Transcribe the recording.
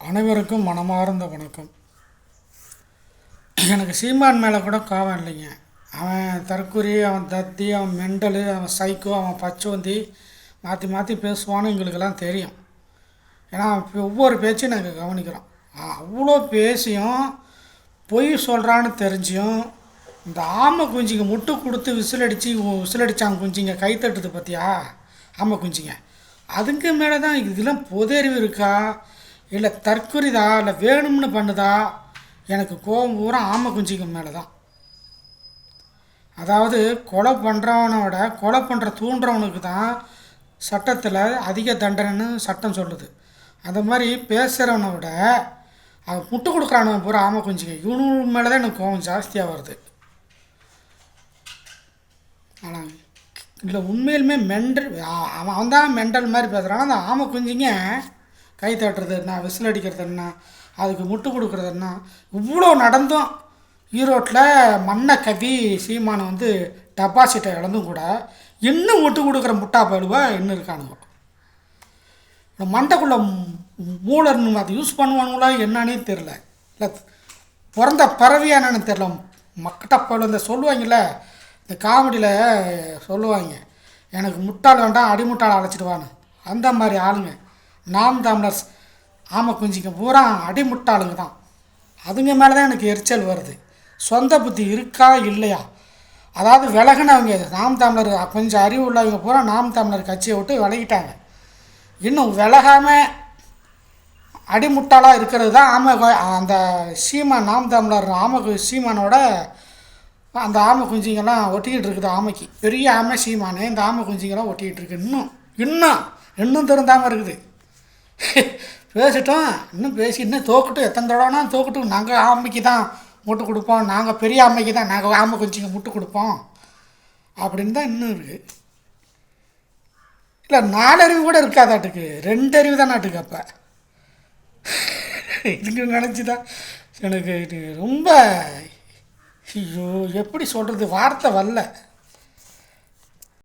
அனைவருக்கும் மனமார்ந்த வணக்கம். எனக்கு சீமான் மேலே கூட கோவம் இல்லைங்க. அவன் தற்குறி, அவன் தத்தி, அவன் மெண்டலு, அவன் சைக்கோ, அவன் பச்சோந்தி மாற்றி மாற்றி பேசுவான்னு எங்களுக்கெல்லாம் தெரியும். ஏன்னா ஒவ்வொரு பேச்சையும் நாங்கள் கவனிக்கிறோம். அவ்வளோ பேசியும் பொய் சொல்கிறான்னு தெரிஞ்சியும் இந்த ஆமை குஞ்சிங்க முட்டு கொடுத்து விசிலடிச்சாங்க குஞ்சிங்க கை தட்டுது பார்த்தியா ஆமை குஞ்சிங்க. அதுக்கு மேலே தான் இதெல்லாம் பொதறிவு இருக்கா இல்லை தற்குறிதா இல்லை வேணும்னு பண்ணுதா? எனக்கு கோபம் பூரா ஆமை குஞ்சிங்க மேலே தான். அதாவது கொலை பண்ணுறவனோட கொலை பண்ணுற தூண்டுறவனுக்கு தான் சட்டத்தில் அதிக தண்டனைன்னு சட்டம் சொல்லுது. அந்த மாதிரி பேசுகிறவனை விட அவன் முட்டு கொடுக்குறானவன் பூரா ஆமை குஞ்சிங்க இவனு மேலே தான் எனக்கு கோபம் ஜாஸ்தியாக வருது. ஆனால் இல்லை உண்மையிலுமே மெண்டல் அவன் தான் மெண்டல் மாதிரி பேசுகிறான். அந்த ஆமை குஞ்சிங்க கை தட்டுறது என்ன, விசில் அடிக்கிறது என்ன, அதுக்கு முட்டு கொடுக்குறது என்ன, இவ்வளோ நடந்தும் ஈரோட்டில் மண்ணை கவி சீமானை டெபாசிட்டை இழந்தும் கூட இன்னும் முட்டு கொடுக்குற முட்டா பழுவா இன்னும் இருக்கானுங்க. மண்டைக்குள்ளே மூளைன்னு அதை யூஸ் பண்ணுவானுங்களா என்னன்னே தெரில. இல்லை பிறந்த பறவையா என்னன்னு தெரில. மக்கட்ட பழு இந்த சொல்லுவாங்கள்ல, இந்த காமெடியில் சொல்லுவாங்க, எனக்கு முட்டாள் வேண்டாம் அடிமுட்டாள் அழைச்சிடுவான்னு. அந்த மாதிரி ஆளுங்க நாம் தமிழர்ஸ் ஆமை குஞ்சிங்க பூரா அடிமுட்டாளுங்க தான். அதுங்க மேலே தான் எனக்கு எரிச்சல் வருது. சொந்த புத்தி இருக்கா இல்லையா? அதாவது விலகினவங்க நாம் தமிழர் கொஞ்சம் அறிவு உள்ளவங்க பூரா நாம் தமிழர் கட்சியை விட்டு விலகிட்டாங்க. இன்னும் விலகாமல் அடிமுட்டாளாக இருக்கிறது தான் ஆமை. அந்த சீமான் நாம் தமிழர் ஆமை சீமானோட அந்த ஆமை குஞ்சிங்கெல்லாம் ஒட்டிக்கிட்டு இருக்குது. ஆமைக்கு பெரிய ஆமை சீமானே இந்த ஆமை குஞ்சிங்கெல்லாம் ஒட்டிக்கிட்டு இருக்குது. இன்னும் திருந்தாமல் இருக்குது. பேசிட்டோம், இன்னும் பேசி இன்னும் தோக்கட்டும், எத்தனை தடவைனா தோக்கட்டும், நாங்கள் ஆமைக்கு தான் முட்டு கொடுப்போம், நாங்கள் பெரிய ஆமைக்கு தான் நாங்கள் ஆமை குஞ்சிங்க முட்டு கொடுப்போம் அப்படின்னு தான் இன்னும் இருக்குது. இல்லை 4 அறிவு கூட இருக்காதாட்டுக்கு, 2 அறிவு தான் நாட்டுக்கு. அப்போ இதுக்கு நினச்சி தான் எனக்கு ரொம்ப ஐயோ எப்படி சொல்கிறது, வார்த்தை வரல.